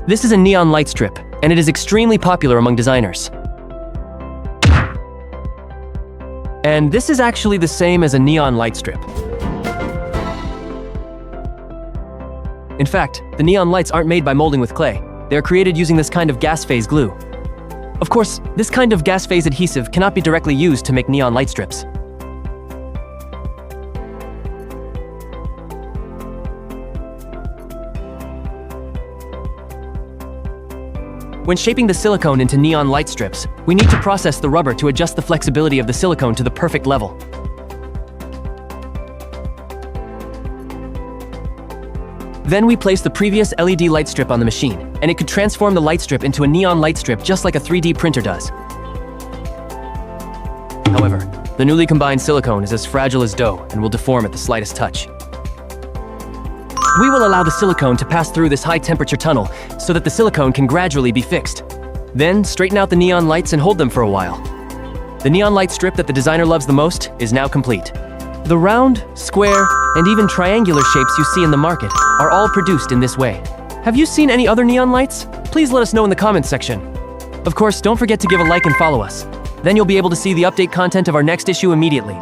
This is a neon light strip, and it is extremely popular among designers. And this is actually the same as a neon light strip. In fact, the neon lights aren't made by molding with clay. They are created using this kind of gas phase glue. Of course, this kind of gas phase adhesive cannot be directly used to make neon light strips. When shaping the silicone into neon light strips, we need to process the rubber to adjust the flexibility of the silicone to the perfect level. Then we place the previous LED light strip on the machine, and it could transform the light strip into a neon light strip just like a 3D printer does. However, the newly combined silicone is as fragile as dough and will deform at the slightest touch. We will allow the silicone to pass through this high-temperature tunnel so that the silicone can gradually be fixed. Then, straighten out the neon lights and hold them for a while. The neon light strip that the designer loves the most is now complete. The round, square, and even triangular shapes you see in the market are all produced in this way. Have you seen any other neon lights? Please let us know in the comments section. Of course, don't forget to give a like and follow us. Then you'll be able to see the update content of our next issue immediately.